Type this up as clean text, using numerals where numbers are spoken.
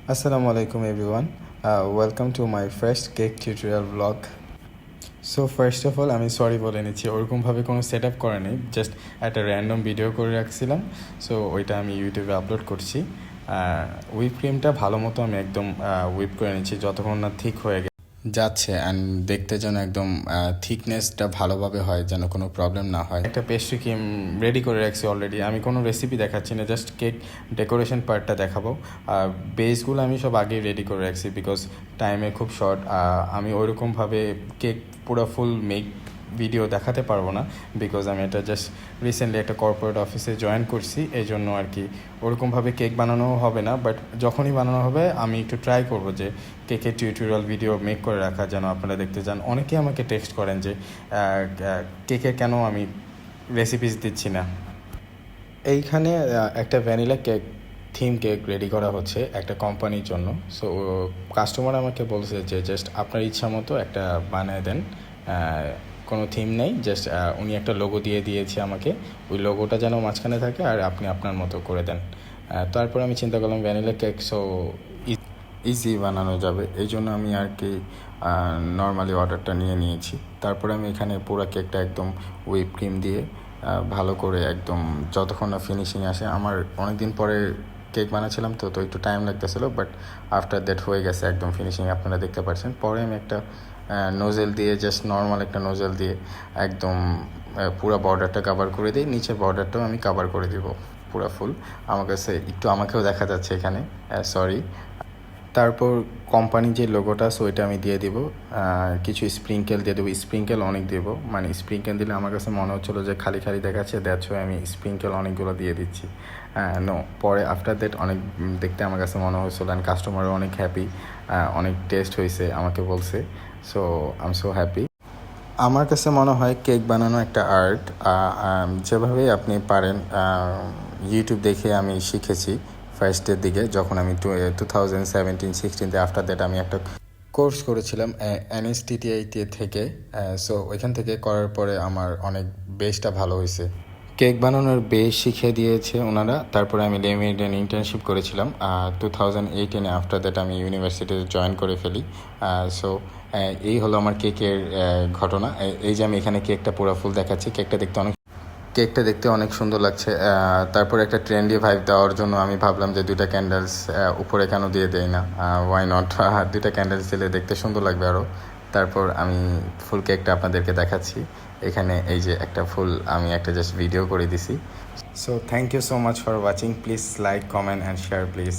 Assalamu alaikum everyone. Welcome to my first cake tutorial vlog. So first of all আমি sorry বলে নিচ্ছি, ওরকমভাবে কোনো সেট আপ করে নেই, জাস্ট একটা র্যান্ডম ভিডিও করে রাখছিলাম। সো ওইটা আমি ইউটিউবে আপলোড করছি। হুইপ ক্রিমটা ভালো মতো আমি একদম হুইপ করে নিচ্ছি যতক্ষণ না ঠিক হয়ে যাচ্ছে, অ্যান্ড দেখতে যেন একদম থিকনেসটা ভালোভাবে হয়, যেন কোনো প্রবলেম না হয়। একটা পেস্ট্রি ক্রিম রেডি করে রাখছি অলরেডি। আমি কোনো রেসিপি দেখাচ্ছি না, জাস্ট কেক ডেকোরেশন পার্টটা দেখাবো। বেসগুলো আমি সব আগেই রেডি করে রাখছি বিকজ টাইমে খুব শর্ট। আমি ওইরকমভাবে কেক পুরো ফুল মেক ভিডিও দেখাতে পারবো না বিকজ আমি এটা জাস্ট রিসেন্টলি একটা কর্পোরেট অফিসে জয়েন করছি, এই জন্য আর কি ওরকমভাবে কেক বানানো হবে না। বাট যখনই বানানো হবে আমি একটু ট্রাই করবো যে কেকের টিউটোরিয়াল ভিডিও মেক করে রাখা, যেন আপনারা দেখতে চান। অনেকেই আমাকে টেক্সট করেন যে কেকের কেন আমি রেসিপিস দিচ্ছি না। এইখানে একটা vanilla cake theme cake ready করা হচ্ছে একটা কোম্পানির জন্য। সো কাস্টমার আমাকে বলছে যে জাস্ট আপনার ইচ্ছা মতো একটা বানিয়ে দেন, কোনো থিম নেই, জাস্ট উনি একটা লোগো দিয়ে দিয়েছে আমাকে, ওই লোগোটা যেন মাঝখানে থাকে আর আপনি আপনার মতো করে দেন। তারপর আমি চিন্তা করলাম ভ্যানিলা কেক সো ইজি বানানো যাবে, এই জন্য আমি আর কি নর্মালি অর্ডারটা নিয়ে নিয়েছি। তারপরে আমি এখানে পুরো কেকটা একদম হুইপ ক্রিম দিয়ে ভালো করে একদম যতক্ষণ না ফিনিশিং আসে। আমার অনেক দিন পরে কেক বানাচ্ছিলাম তো একটু টাইম লাগতেছিলো, বাট আফটার দ্যাট হয়ে গেছে একদম ফিনিশিং, আপনারা দেখতে পাচ্ছেন। পরে আমি একটা নোজেল দিয়ে, জাস্ট নর্মাল একটা নোজেল দিয়ে একদম পুরো বর্ডারটা কাভার করে দিই, নিচের বর্ডারটাও আমি কাভার করে দিব পুরো ফুল। আমার কাছে একটু আমাকেও দেখা যাচ্ছে এখানে, সরি। তারপর কোম্পানির যে লোগোটা সো ওইটা আমি দিয়ে দিব, কিছু স্প্রিঙ্কেল দিয়ে দেবো, স্প্রিঙ্কেল অনেক দেবো, মানে স্প্রিঙ্কেল দিলে আমার কাছে মনে হচ্ছিলো যে খালি খালি দেখাচ্ছে, দ্যাটস ওয়াই আমি স্প্রিঙ্কেল অনেকগুলো দিয়ে দিচ্ছি। নো, পরে আফটার দ্যাট অনেক দেখতে আমার কাছে মনে হয়েছিল, অ্যান্ড কাস্টমারও অনেক হ্যাপি, অনেক টেস্ট হয়েছে আমাকে বলছে। So I am so happy. আমার কাছে মনে হয় কেক বানানো একটা আর্ট, যেভাবেই আপনি পারেন। ইউটিউব দেখে আমি শিখেছি ফার্স্টের দিকে, যখন আমি 2017-16 আফটার দ্যাট আমি একটা কোর্স করেছিলাম এনএসটিটিআইটি থেকে। সো ওইখান থেকে করার পরে আমার অনেক বেসটা ভালো হয়েছে, কেক বানানোর বেস শিখিয়ে দিয়েছে ওনারা। তারপরে আমি লিমিটেড ইন্টার্নশিপ করেছিলাম 2018 আফটার দ্যাট আমি ইউনিভার্সিটিতে জয়েন করে ফেলি। সো এই হলো আমার কেকের ঘটনা। এই যে আমি এখানে কেকটা পুরো ফুল দেখাচ্ছি, কেকটা দেখতে অনেক সুন্দর লাগছে। তারপর একটা ট্রেন্ডি ভাইব দেওয়ার জন্য আমি ভাবলাম যে দুইটা ক্যান্ডেলস উপরে কেন দিয়ে দেই না, ওয়াই নট, দুইটা ক্যান্ডেলস দিলে দেখতে সুন্দর লাগবে আরও। তারপর আমি ফুল কেকটা আপনাদেরকে দেখাচ্ছি। এখানে এই যে একটা ফুল আমি একটা জাস্ট ভিডিও করে দিছি। So thank you so much for watching, please like, comment and share please.